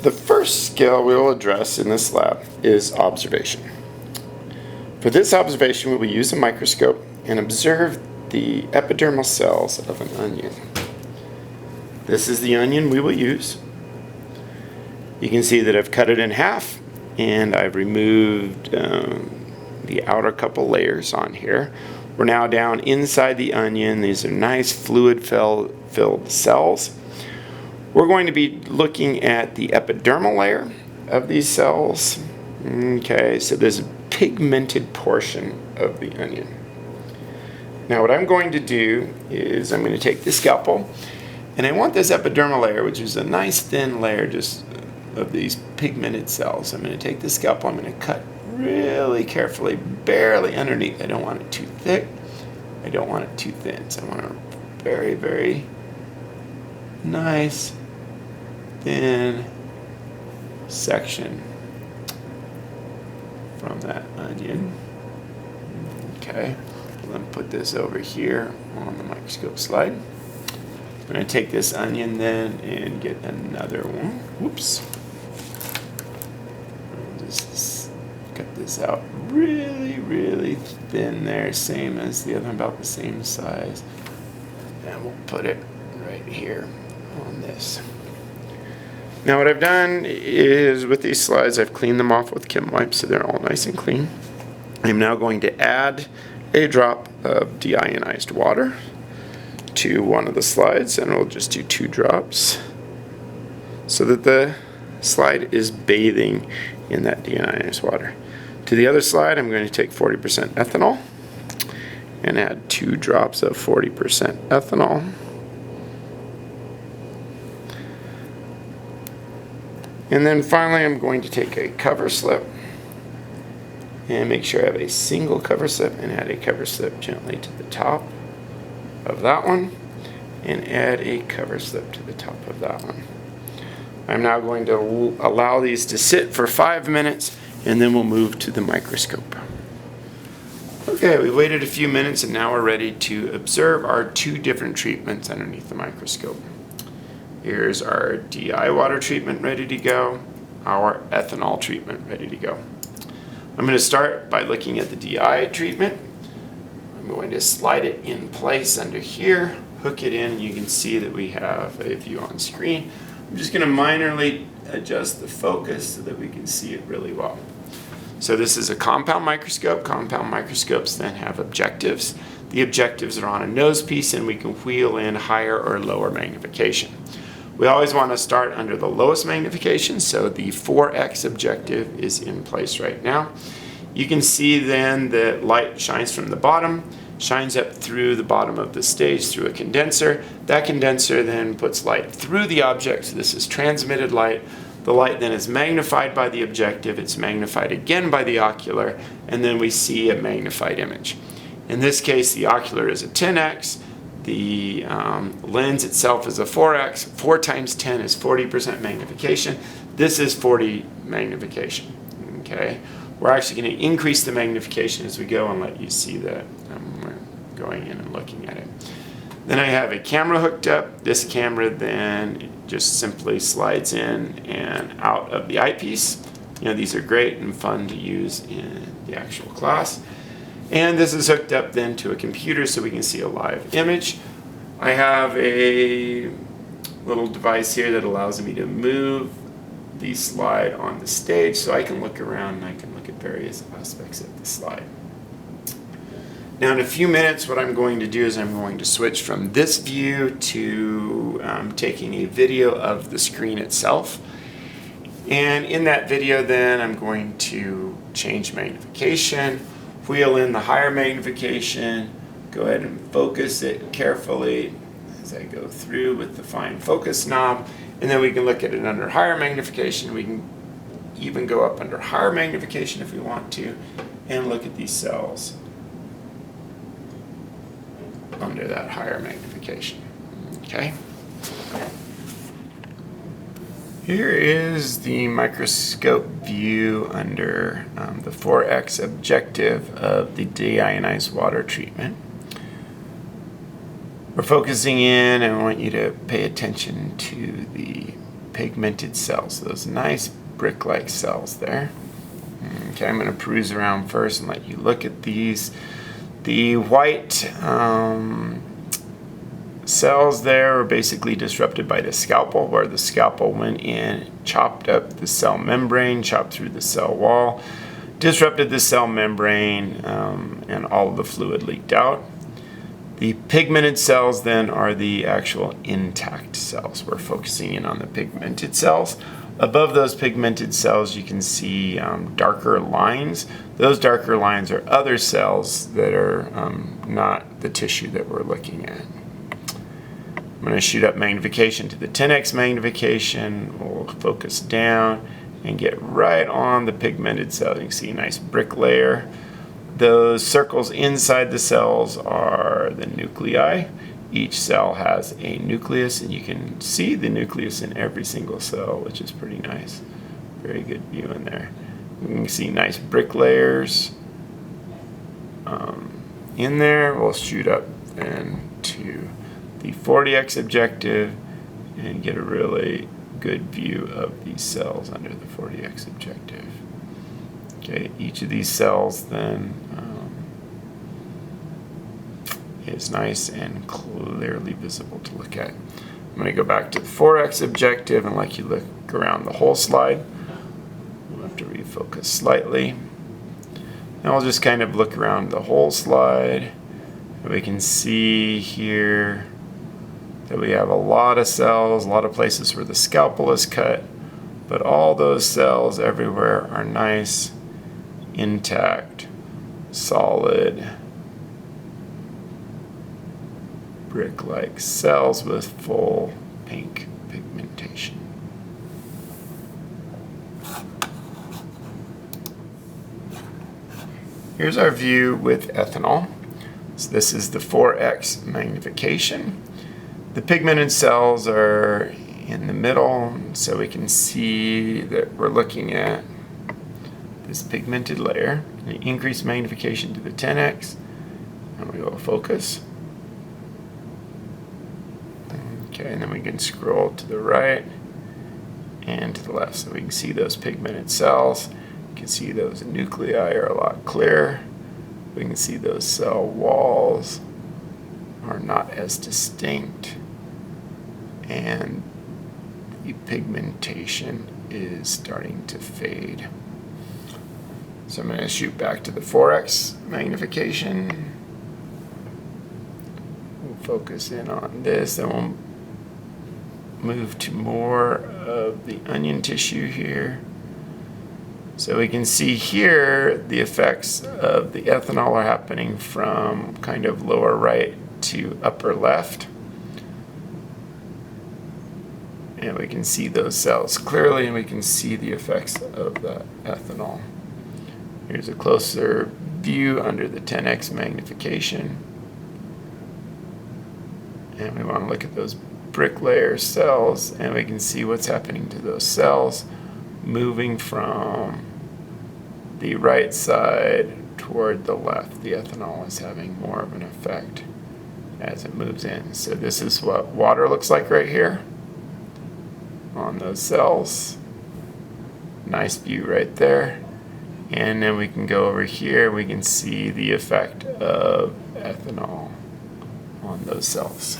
The first skill we will address in this lab is observation. For this observation, we will use a microscope and observe the epidermal cells of an onion. This is the onion we will use. You can see that I've cut it in half and I've removed the outer couple layers on here. We're now down inside the onion. These are nice fluid-filled cells. We're going to be looking at the epidermal layer of these cells. Okay, so there's a pigmented portion of the onion. Now what I'm going to do is I'm going to take the scalpel, and I want this epidermal layer, which is a nice thin layer just of these pigmented cells. I'm going to take the scalpel, I'm going to cut really carefully, barely underneath. I don't want it too thick. I don't want it too thin. So I want a very, very nice, thin section from that onion. Okay, I'm going to put this over here on the microscope slide. I'm going to take this onion then and get another one. Whoops. Just cut this out really, really thin there, same as the other one, about the same size. And we'll put it right here on this. Now what I've done is with these slides, I've cleaned them off with Chem wipes so they're all nice and clean. I'm now going to add a drop of deionized water to one of the slides, and we'll just do 2 drops so that the slide is bathing in that deionized water. To the other slide, I'm going to take 40% ethanol and add 2 drops of 40% ethanol. And then finally, I'm going to take a cover slip and make sure I have a single cover slip and add a cover slip gently to the top of that one and add a cover slip to the top of that one. I'm now going to allow these to sit for 5 minutes and then we'll move to the microscope. Okay, we waited a few minutes and now we're ready to observe our 2 different treatments underneath the microscope. Here's our DI water treatment ready to go, our ethanol treatment ready to go. I'm going to start by looking at the DI treatment. I'm going to slide it in place under here, hook it in. You can see that we have a view on screen. I'm just going to minorly adjust the focus so that we can see it really well. So this is a compound microscope. Compound microscopes then have objectives. The objectives are on a nose piece and we can wheel in higher or lower magnification. We always want to start under the lowest magnification, so the 4x objective is in place right now. You can see then that light shines from the bottom, shines up through the bottom of the stage through a condenser. That condenser then puts light through the object, so this is transmitted light. The light then is magnified by the objective, it's magnified again by the ocular, and then we see a magnified image. In this case, the ocular is a 10x. The lens itself is a 4x. 4 times 10 is 40% magnification. This is 40 magnification. Okay, we're actually going to increase the magnification as we go and let you see that we're going in and looking at it. Then I have a camera hooked up. This camera then just simply slides in and out of the eyepiece. You know, these are great and fun to use in the actual class. And this is hooked up then to a computer so we can see a live image. I have a little device here that allows me to move the slide on the stage so I can look around and I can look at various aspects of the slide. Now in a few minutes what I'm going to do is I'm going to switch from this view to taking a video of the screen itself. And in that video then I'm going to change magnification, wheel in the higher magnification, go ahead and focus it carefully as I go through with the fine focus knob, and then we can look at it under higher magnification. We can even go up under higher magnification if we want to, and look at these cells under that higher magnification. Okay. Here is the microscope view under the 4x objective of the deionized water treatment. We're focusing in, and I want you to pay attention to the pigmented cells, those nice brick-like cells there. Okay, I'm going to peruse around first and let you look at these. The white cells there are basically disrupted by the scalpel, where the scalpel went in, chopped up the cell membrane, chopped through the cell wall, disrupted the cell membrane, and all of the fluid leaked out. The pigmented cells then are the actual intact cells. We're focusing in on the pigmented cells. Above those pigmented cells, you can see darker lines. Those darker lines are other cells that are not the tissue that we're looking at. I'm going to shoot up magnification to the 10x magnification. We'll focus down and get right on the pigmented cell. You can see a nice brick layer. Those circles inside the cells are the nuclei. Each cell has a nucleus, and you can see the nucleus in every single cell, which is pretty nice. Very good view in there. You can see nice brick layers in there. We'll shoot up then to the 40x objective and get a really good view of these cells under the 40x objective. Okay, each of these cells then is nice and clearly visible to look at. I'm going to go back to the 4x objective and let you look around the whole slide. We'll have to refocus slightly. Now we'll just kind of look around the whole slide. We can see here that we have a lot of cells, a lot of places where the scalpel is cut, but all those cells everywhere are nice, intact, solid, brick-like cells with full pink pigmentation. Here's our view with ethanol. So this is the 4x magnification. The pigmented cells are in the middle, so we can see that we're looking at this pigmented layer. An increased magnification to the 10x, and we will focus. Okay, and then we can scroll to the right and to the left, so we can see those pigmented cells. You can see those nuclei are a lot clearer. We can see those cell walls are not as distinct, and the pigmentation is starting to fade. So I'm going to shoot back to the 4x magnification. We'll focus in on this, and we'll move to more of the onion tissue here. So we can see here the effects of the ethanol are happening from kind of lower right to upper left. And we can see those cells clearly, and we can see the effects of the ethanol. Here's a closer view under the 10x magnification. And we want to look at those brick layer cells, and we can see what's happening to those cells moving from the right side toward the left. The ethanol is having more of an effect as it moves in. So this is what water looks like right here on those cells. Nice view right there. And then we can go over here, we can see the effect of ethanol on those cells.